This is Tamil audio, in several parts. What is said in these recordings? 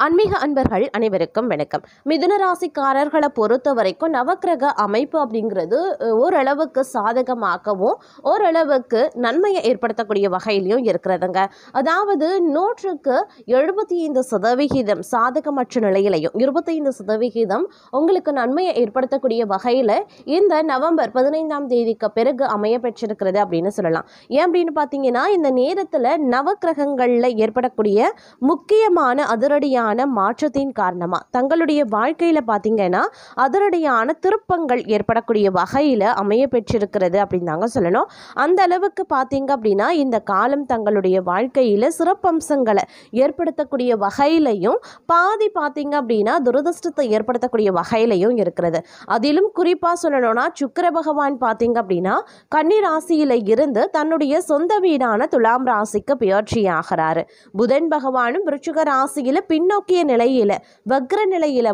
ஆன்மீக அன்பர்கள் அனைவருக்கும் வணக்கம். மிதுன ராசிக்காரர்களை பொறுத்த வரைக்கும் நவக்கிரக அமைப்பு அப்படிங்கிறது ஓரளவுக்கு சாதகமாகவும் ஓரளவுக்கு நன்மையை ஏற்படுத்தக்கூடிய வகையிலையும் இருக்கிறதுங்க. அதாவது 100க்கு 75% சாதகமற்ற நிலையிலையும் 25% உங்களுக்கு நன்மையை ஏற்படுத்தக்கூடிய வகையில் இந்த நவம்பர் 15ஆம் தேதிக்கு பிறகு அமைய பெற்றிருக்கிறது அப்படின்னு சொல்லலாம். ஏன் அப்படின்னு பார்த்தீங்கன்னா, இந்த நேரத்தில் நவக்கிரகங்களில் ஏற்படக்கூடிய முக்கியமான அதிரடியான மாற்றத்தின் காரணமா தங்களுடைய வாழ்க்கையில பாத்தீங்கன்னா அதிரடியான திருப்பங்கள் ஏற்படக்கூடிய வகையில அமைய பெற்றிருக்கிறது அப்படின்னு தாங்க சொல்லணும். அந்த அளவுக்கு பாத்தீங்க அப்படின்னா இந்த காலம் தங்களுடைய வாழ்க்கையில சிறப்பம்சங்களை ஏற்படுத்தக்கூடிய வகையிலையும் பாதி பாத்தீங்க அப்படின்னா துரதிர்ஷ்டத்தை ஏற்படுத்தக்கூடிய வகையிலையும் இருக்கிறது. அதிலும் குறிப்பா சொல்லணும்னா சுக்கிர பகவான் பாத்தீங்க அப்படின்னா கன்னி ராசியில இருந்து தன்னுடைய சொந்த வீடான துலாம் ராசிக்கு பெயர்ச்சி ஆகிறாரு. புதன் பகவானும் விருச்சிக ராசியில பின்னோக்கிய நிலையில வக்ர நிலையில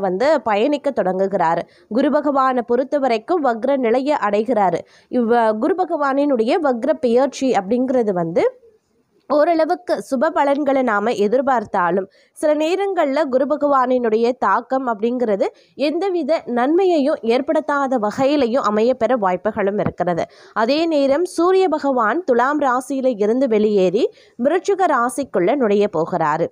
பயணிக்க தொடங்குகிறாரு. குரு பகவானை பொறுத்த வரைக்கும் வக்ர நிலையை அடைகிறாரு. குரு பகவானினுடைய வக்ர பெயர்ச்சி அப்படிங்கிறது ஓரளவுக்கு சுப பலன்களை நாம் எதிர்பார்த்தாலும் சில நேரங்களில் குரு பகவானினுடைய தாக்கம் அப்படிங்கிறது எந்தவித நன்மையையும் ஏற்படுத்தாத வகையிலையும் அமையப்பெற வாய்ப்புகளும் இருக்கிறது. அதே நேரம் சூரிய பகவான் துலாம் ராசியில இருந்து வெளியேறி விருச்சிக ராசிக்குள்ள நுழைய போகிறாரு.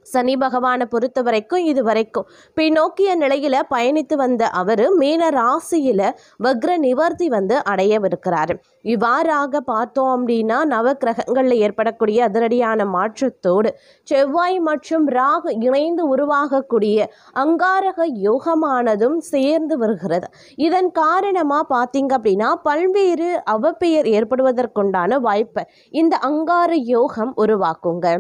சனி பகவானை பொறுத்த வரைக்கும் இதுவரைக்கும் பின்னோக்கிய நிலையில பயணித்து வந்த அவர் மீன ராசியில வக்ர நிவர்த்தி அடையவிருக்கிறாரு. இவ்வாறாக பார்த்தோம் அப்படின்னா நவக்கிரகங்களில் ஏற்படக்கூடிய அதிரடியான மாற்றத்தோடு செவ்வாய் மற்றும் ராகு இணைந்து உருவாகக்கூடிய அங்காரக யோகமானதும் சேர்ந்து வருகிறது. இதன் காரணமா பார்த்தீங்க அப்படின்னா பல்வேறு அவப்பெயர் ஏற்படுவதற்குண்டான வாய்ப்பை இந்த அங்கார யோகம் உருவாக்குங்க.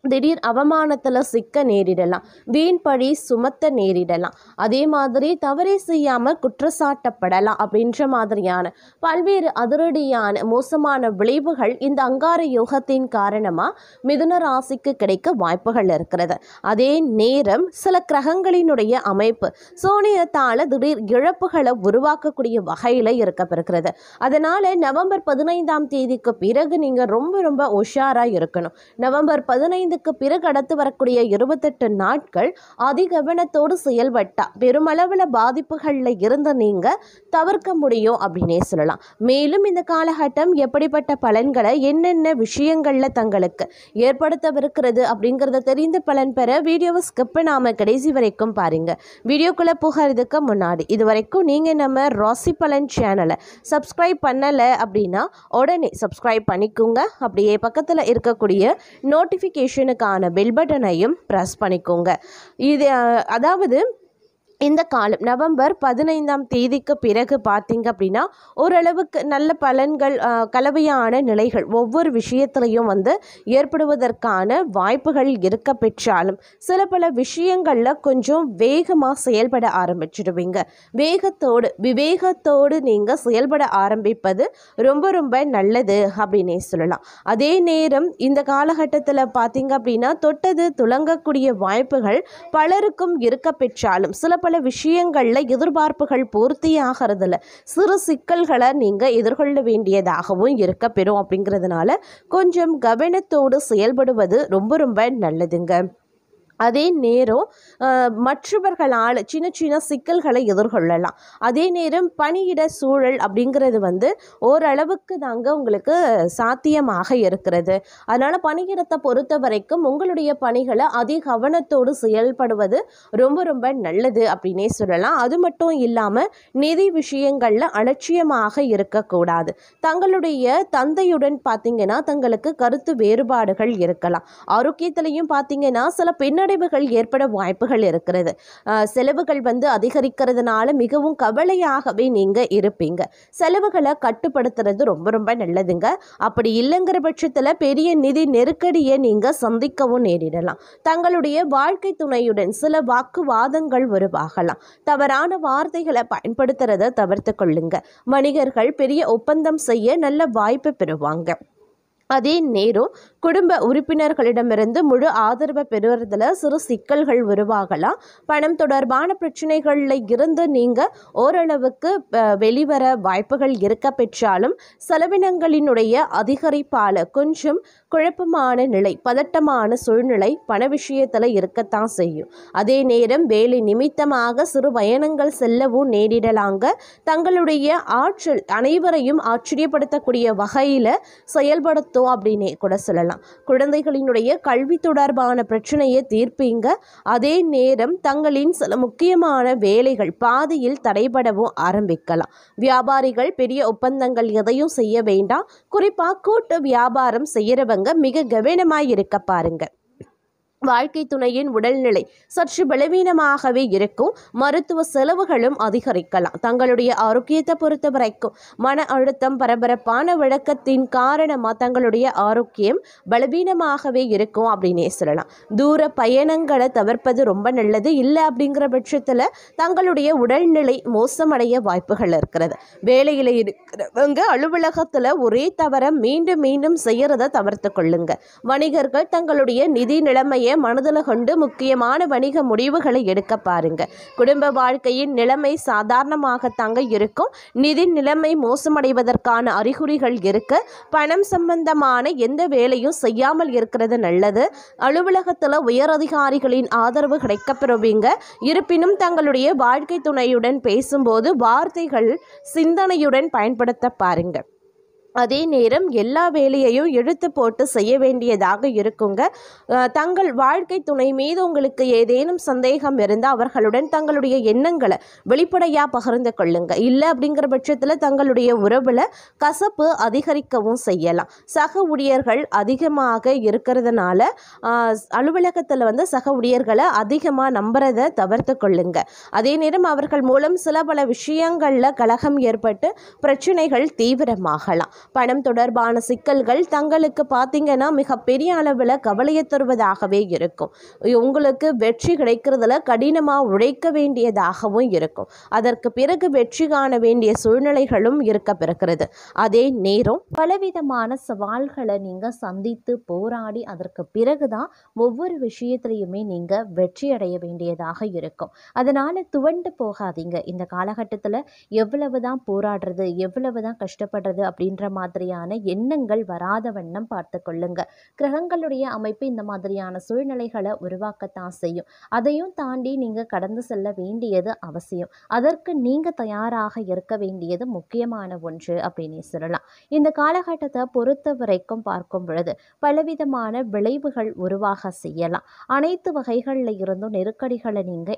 திடீர் அவமானத்தில் சிக்க நேரிடலாம், வீண் பழி சுமத்த நேரிடலாம், அதே மாதிரி தவறே செய்யாமல் குற்றச்சாட்டப்படலாம் அப்படின்ற மாதிரியான பல்வேறு அதிரடியான மோசமான விளைவுகள் இந்த அங்கார யோகத்தின் காரணமாக மிதுன ராசிக்கு கிடைக்க வாய்ப்புகள் இருக்கிறது. அதே நேரம் சில கிரகங்களினுடைய அமைப்பு சோனியத்தால் திடீர் இழப்புகளை உருவாக்கக்கூடிய வகையில் இருக்கப்பெறுகிறது. அதனால் நவம்பர் 15ஆம் தேதிக்கு பிறகு நீங்கள் ரொம்ப உஷாராக இருக்கணும். நவம்பர் 15 பிறகு அடுத்து வரக்கூடிய 28 நாட்கள் அதிகவனத்தோடு செயல்பட்டா பெருமளவுல பாதிப்புகள்ல இருந்து நீங்க தவிர்க்க முடியும் அப்படின்னே சொல்லலாம். மேலும் இந்த காலகட்டம் எப்படிப்பட்ட பலன்களை என்னென்ன விஷயங்கள்ல தங்களுக்கு ஏற்படுத்தவிருக்கிறது அப்படிங்கிறத தெரிந்து பலன் பெற வீடியோவை ஸ்கிப் பண்ணாம கடைசி வரைக்கும் பாருங்க. வீடியோக்குள்ள போகிறதுக்கு முன்னாடி இது வரைக்கும் நீங்க நம்ம ராசி பலன் சேனலை சப்ஸ்கிரைப் பண்ணல அப்படின்னா உடனே சப்ஸ்கிரைப் பண்ணிக்கோங்க. அப்படியே பக்கத்துல இருக்கக்கூடிய நோட்டிஃபிகேஷனுக்கான பெல் பட்டனையும் பிரஸ் பண்ணிக்கோங்க. இது அதாவது இந்த காலம் நவம்பர் 15ஆம் தேதிக்கு பிறகு பார்த்தீங்க அப்படின்னா ஓரளவுக்கு நல்ல பலன்கள் கலவையான நிலைகள் ஒவ்வொரு விஷயத்திலையும் ஏற்படுவதற்கான வாய்ப்புகள் இருக்க பெற்றாலும் சில பல விஷயங்களில் கொஞ்சம் வேகமாக செயல்பட ஆரம்பிச்சிடுவீங்க. வேகத்தோடு விவேகத்தோடு நீங்கள் செயல்பட ஆரம்பிப்பது ரொம்ப நல்லது அப்படின்னே சொல்லலாம். அதே நேரம் இந்த காலகட்டத்தில் பார்த்தீங்க அப்படின்னா தொட்டது துலங்கக்கூடிய வாய்ப்புகள் பலருக்கும் இருக்க பெற்றாலும் சில பல விஷயங்கள்ல எதிர்பார்ப்புகள் பூர்த்தியாகிறதுல சிறு சிக்கல்களை நீங்க எதிர்கொள்ள வேண்டியதாகவும் இருக்க பெறும். அப்படிங்கிறதுனால கொஞ்சம் கவனத்தோடு செயல்படுவது ரொம்ப நல்லதுங்க. அதே நேரம் மற்றவர்களால் சின்ன சிக்கல்களை எதிர்கொள்ளலாம். அதே நேரம் பணியிட சூழல் அப்படிங்கிறது ஓரளவுக்கு தாங்க உங்களுக்கு சாத்தியமாக இருக்கிறது. அதனால் பணியிடத்தை பொறுத்த வரைக்கும் உங்களுடைய பணிகளை அதிக கவனத்தோடு செயல்படுவது ரொம்ப நல்லது அப்படின்னே சொல்லலாம். அது மட்டும் இல்லாமல் நிதி விஷயங்களில் அலட்சியமாக இருக்கக்கூடாது. தங்களுடைய தந்தையுடன் பார்த்தீங்கன்னா தங்களுக்கு கருத்து வேறுபாடுகள் இருக்கலாம். ஆரோக்கியத்திலையும் பார்த்தீங்கன்னா சில பின்னடைவுகள் ஏற்பட வாய்ப்புகள் இருக்கிறது. செலவுகள் அதிகரிக்கிறதுனால மிகவும் கவலையாகவே நீங்க இருப்பீங்க. செலவுகளை கட்டுப்படுத்துறது ரொம்ப நல்லதுங்க. அப்படி இல்லைங்கிற பட்சத்தில் பெரிய நிதி நெருக்கடியை நீங்க சந்திக்கவும் நேரிடலாம். தங்களுடைய வாழ்க்கை துணையுடன் சில வாக்குவாதங்கள் உருவாகலாம். தவறான வார்த்தைகளை பயன்படுத்துறதை தவிர்த்து கொள்ளுங்க. வணிகர்கள் பெரிய ஒப்பந்தம் செய்ய நல்ல வாய்ப்பு பெறுவாங்க. அதே நேரம் குடும்ப உறுப்பினர்களிடமிருந்து முழு ஆதரவை பெறுவதில் சிறு சிக்கல்கள் உருவாகலாம். பணம் தொடர்பான பிரச்சனைகளில் இருந்து நீங்கள் ஓரளவுக்கு வெளிவர வாய்ப்புகள் இருக்க பெற்றாலும் செலவினங்களினுடைய அதிகரிப்பால் கொஞ்சம் குழப்பமான நிலை, பதட்டமான சூழ்நிலை பண விஷயத்தில் இருக்கத்தான் செய்யும். அதே நேரம் வேலை நிமித்தமாக சிறு பயணங்கள் செல்லவும் நேரிடலாங்க. தங்களுடைய ஆற்றல் அனைவரையும் ஆச்சரியப்படுத்தக்கூடிய வகையில் செயல்படுத்தும் அப்படின்னே கூட சொல்லலாம். குழந்தைகளினுடைய கல்வி தொடர்பான பிரச்சனையை தீர்ப்பீங்க. அதே நேரம் தங்களின் சில முக்கியமான வேலைகள் பாதியில் தடைபடவும் ஆரம்பிக்கலாம். வியாபாரிகள் பெரிய ஒப்பந்தங்கள் எதையும் செய்ய வேண்டாம். குறிப்பாக கூட்டு வியாபாரம் செய்யறவங்க மிக கவனமாய் இருக்க பாருங்க. வாழ்க்கை துணையின் உடல்நிலை சற்று பலவீனமாகவே இருக்கும். மருத்துவ செலவுகளும் அதிகரிக்கலாம். தங்களுடைய ஆரோக்கியத்தை பொறுத்த வரைக்கும் மன அழுத்தம், பரபரப்பான வழக்கத்தின் காரணமாக தங்களுடைய ஆரோக்கியம் பலவீனமாகவே இருக்கும் அப்படின்னே சொல்லலாம். தூர பயணங்களை தவிர்ப்பது ரொம்ப நல்லது. இல்லை அப்படிங்கிற பட்சத்தில் தங்களுடைய உடல்நிலை மோசமடைய வாய்ப்புகள் இருக்கிறது. வேலையில் இருக்கிறவங்க அலுவலகத்தில் ஒரே தவிர மீண்டும் மீண்டும் செய்யறதை தவிர்த்து கொள்ளுங்க. வணிகர்கள் தங்களுடைய நிதி நிலைமையை மனதில் கொண்டு முக்கியமான வணிக முடிவுகளை எடுக்க பாருங்க. குடும்ப வாழ்க்கையின் நிலைமை சாதாரணமாகத்தாங்க இருக்கும். நிதி நிலைமை மோசமடைவதற்கான அறிகுறிகள் இருக்கு. பணம் சம்பந்தமான எந்த வேலையும் செய்யாமல் இருக்கிறது நல்லது. அலுவலகத்தில் உயர் அதிகாரிகளின் ஆதரவு கிடைக்கப்பெறுவீங்க. இருப்பினும் தங்களுடைய வாழ்க்கை துணையுடன் பேசும்போது வார்த்தைகள் சிந்தனையுடன் பயன்படுத்த பாருங்க. அதே நேரம் எல்லா வேலையையும் இழுத்து போட்டு செய்ய வேண்டியதாக இருக்குங்க. தங்கள் வாழ்க்கை துணை மீது உங்களுக்கு ஏதேனும் சந்தேகம் இருந்தால் அவர்களுடன் தங்களுடைய எண்ணங்களை வெளிப்படையாக பகிர்ந்து கொள்ளுங்க. இல்லை அப்படிங்கிற பட்சத்தில் தங்களுடைய உறவில் கசப்பு அதிகரிக்கவும் செய்யலாம். சக ஊழியர்கள் அதிகமாக இருக்கிறதுனால அலுவலகத்தில் சக ஊழியர்களை அதிகமாக நம்புறதை தவிர்த்து கொள்ளுங்க. அதே நேரம் அவர்கள் மூலம் சில பல விஷயங்களில் கலகம் ஏற்பட்டு பிரச்சனைகள் தீவிரமாகலாம். பணம் தொடர்பான சிக்கல்கள் தங்களுக்கு பார்த்தீங்கன்னா மிகப்பெரிய அளவில் கவலையை தருவதாகவே இருக்கும். உங்களுக்கு வெற்றி கிடைக்கிறதுல கடினமாக உழைக்க வேண்டியதாகவும் இருக்கும். அதற்கு பிறகு வெற்றி காண வேண்டிய சூழ்நிலைகளும் இருக்க பிறக்கிறது. அதே நேரம் பலவிதமான சவால்களை நீங்கள் சந்தித்து போராடி அதற்கு பிறகுதான் ஒவ்வொரு விஷயத்திலையுமே நீங்கள் வெற்றி அடைய வேண்டியதாக இருக்கும். அதனால் துவண்டு போகாதீங்க. இந்த காலகட்டத்தில் எவ்வளவுதான் போராடுறது, எவ்வளவுதான் கஷ்டப்படுறது அப்படின்ற மாதிரியான எண்ணங்கள் வராத வண்ணம் பார்த்து கொள்ளுங்க. கிரகங்களுடைய அமைப்பு இந்த மாதிரியான சூழ்நிலைகளை உருவாக்கத்தான் செய்யும். அதையும் தாண்டி நீங்க கடந்து செல்ல வேண்டியது அவசியம். அதற்கு நீங்க தயாராக இருக்க வேண்டியது முக்கியமான ஒன்று அப்படின்னு சொல்லலாம். இந்த காலகட்டத்தை பொறுத்த வரைக்கும் பார்க்கும் பொழுது பலவிதமான விளைவுகள் உருவாக செய்யலாம். அனைத்து வகைகளில் இருந்தும் நெருக்கடிகளை நீங்க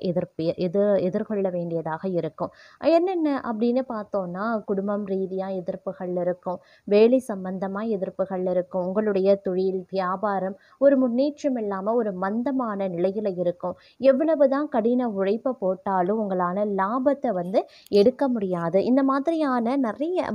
எதிர்கொள்ள வேண்டியதாக இருக்கும். என்னென்ன அப்படின்னு பார்த்தோம்னா, குடும்பம் ரீதியாக எதிர்ப்புகள் இருக்கும், வேலை சம்பந்தமாக எதிர்ப்புகள் இருக்கும், உங்களுடைய தொழில் வியாபாரம் ஒரு முன்னேற்றம் இல்லாமல் ஒரு மந்தமான நிலையில் இருக்கும். எவ்வளவுதான் கடின உழைப்பை போட்டாலும் உங்களால் லாபத்தை எடுக்க முடியாது. இந்த மாதிரியான நிறைய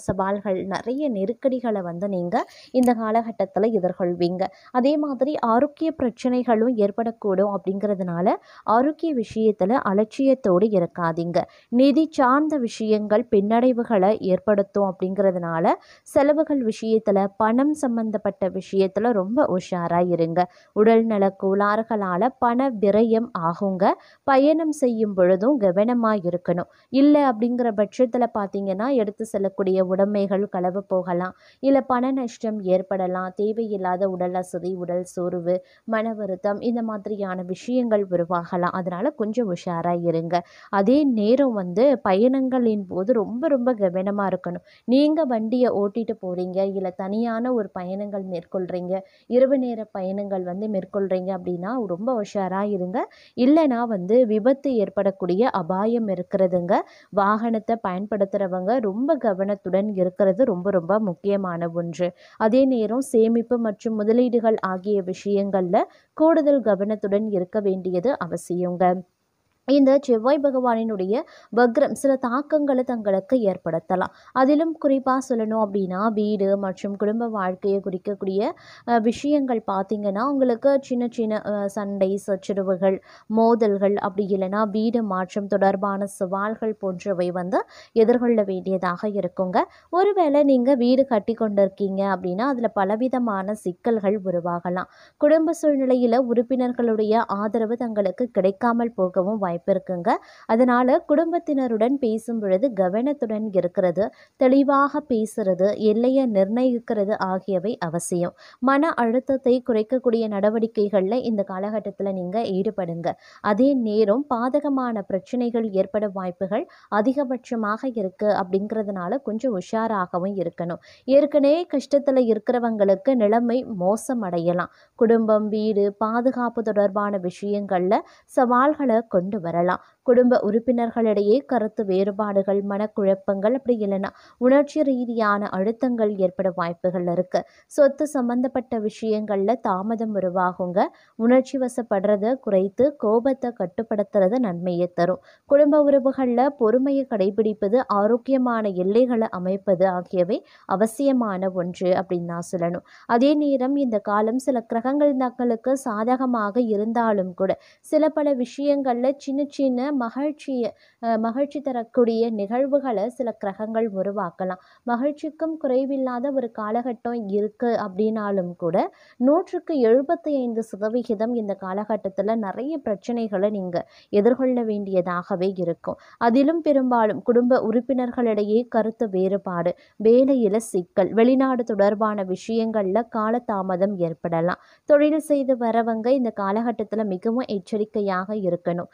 சவால்கள், நிறைய நெருக்கடிகளை நீங்கள் இந்த காலகட்டத்தில் எதிர்கொள்வீங்க. அதே மாதிரி ஆரோக்கிய பிரச்சனைகளும் ஏற்படக்கூடும். அப்படிங்கிறதுனால ஆரோக்கிய விஷயத்தில் அலட்சியத்தோடு இருக்காதீங்க. நிதி சார்ந்த விஷயங்கள் பின்னடைவுகளை ஏற்படுத்தும். அப்படிங்கிறதுனால செலவுகள் விஷயத்தில், பணம் சம்பந்தப்பட்ட விஷயத்தில் ரொம்ப உஷாராக இருங்க. உடல்நல கோளாறுகளால் பண விரயம் ஆகுங்க. பயணம் செய்யும் பொழுதும் கவனமாக இருக்கணும். இல்லை அப்படிங்கிற பட்சத்தில் பார்த்தீங்கன்னா எடுத்து செல்லக்கூடிய உடைமைகள் களவு போகலாம். இல்லை பண நஷ்டம் ஏற்படலாம். தேவையில்லாத உடல் அசதி, உடல் சோர்வு, மன வருத்தம் இந்த மாதிரியான விஷயங்கள் உருவாகலாம். அதனால் கொஞ்சம் உஷாராக இருங்க. அதே நேரம் பயணங்களின் போது ரொம்ப ரொம்ப கவனமாக இருக்கணும். நீங்கள் வண்டியை ஓட்டிட்டு போகிறீங்க, இல்லை தனியான ஒரு பயணங்கள் மேற்கொள்கிறீங்க, இரவு நேர பயணங்கள் மேற்கொள்கிறீங்க அப்படின்னா ரொம்ப உஷாராக இருங்க. இல்லைனா விபத்து ஏற்படக்கூடிய அபாயம் இருக்கிறதுங்க. வாகனத்தை பயன்படுத்துகிறவங்க ரொம்ப கவனத்துடன் இருக்கிறது ரொம்ப ரொம்ப முக்கியமான ஒன்று. அதே நேரம் சேமிப்பு மற்றும் முதலீடுகள் ஆகிய விஷயங்களில் கூடுதல் கவனத்துடன் இருக்க வேண்டியது அவசியங்க. இந்த செவ்வாய் பகவானினுடைய வக்ரம் சில தாக்கங்களை தங்களுக்கு ஏற்படுத்தலாம். அதிலும் குறிப்பாக சொல்லணும் அப்படின்னா, வீடு மற்றும் குடும்ப வாழ்க்கையை குறிக்கக்கூடிய விஷயங்கள் பார்த்திங்கன்னா, உங்களுக்கு சின்ன சின்ன சண்டை சச்சரவுகள், மோதல்கள், அப்படி இல்லைன்னா வீடு மாற்றம் தொடர்பான சவால்கள் போன்றவை எதிர்கொள்ள வேண்டியதாக இருக்குங்க. ஒருவேளை நீங்கள் வீடு கட்டி கொண்டிருக்கீங்க அப்படின்னா, அதில் பலவிதமான சிக்கல்கள் உருவாகலாம். குடும்ப சூழ்நிலையில் உறுப்பினர்களுடைய ஆதரவு தங்களுக்கு கிடைக்காமல் போகவும் வாய்ப்பு இருக்குங்க. அதனால குடும்பத்தினருடன் பேசும் பொழுது கவனத்துடன் இருக்கிறது, தெளிவாக பேசுறது, எல்லையை நிர்ணயிக்கிறது ஆகியவை அவசியம். மன அழுத்தத்தை குறைக்கக்கூடிய நடவடிக்கைகளில் இந்த காலகட்டத்தில் நீங்கள் ஈடுபடுங்க. அதே நேரம் பாதகமான பிரச்சனைகள் ஏற்பட வாய்ப்புகள் அதிகபட்சமாக இருக்கு. அப்படிங்கிறதுனால கொஞ்சம் உஷாராகவும் இருக்கணும். ஏற்கனவே கஷ்டத்தில் இருக்கிறவங்களுக்கு நிலைமை மோசமடையலாம். குடும்பம், வீடு, பாதுகாப்பு தொடர்பான விஷயங்கள்ல சவால்களை கொண்டு வரலாம். குடும்ப உறுப்பினர்களிடையே கருத்து வேறுபாடுகள், மனக்குழப்பங்கள், அப்படி இல்லைன்னா உணர்ச்சி ரீதியான அழுத்தங்கள் ஏற்பட வாய்ப்புகள் இருக்கு. சொத்து சம்பந்தப்பட்ட விஷயங்கள்ல தாமதம் உருவாகுங்க. உணர்ச்சி வசப்படுறத குறைத்து கோபத்தை கட்டுப்படுத்துறது நன்மையை தரும். குடும்ப உறவுகளில் பொறுமையை கடைபிடிப்பது, ஆரோக்கியமான எல்லைகளை அமைப்பது ஆகியவை அவசியமான ஒன்று அப்படின்னு நான் சொல்லணும். அதே நேரம் இந்த காலம் சில கிரகங்கள் தங்களுக்கு சாதகமாக இருந்தாலும் கூட சில பல விஷயங்களில் சின்ன சின்ன மகிழ்ச்சி தரக்கூடிய நிகழ்வுகளை சில கிரகங்கள் உருவாக்கலாம். மகிழ்ச்சிக்கும் குறைவில்லாத ஒரு காலகட்டம் இருக்கு அப்படின்னாலும் கூட 175% இந்த காலகட்டத்தில் நிறைய பிரச்சனைகளை நீங்கள் எதிர்கொள்ள வேண்டியதாகவே இருக்கும். அதிலும் பெரும்பாலும் குடும்ப உறுப்பினர்களிடையே கருத்து வேறுபாடு, வேலையில் சிக்கல், வெளிநாடு தொடர்பான விஷயங்களில் காலதாமதம் ஏற்படலாம். தொழில் செய்து வரவங்க இந்த காலகட்டத்தில் மிகவும் எச்சரிக்கையாக இருக்கணும்.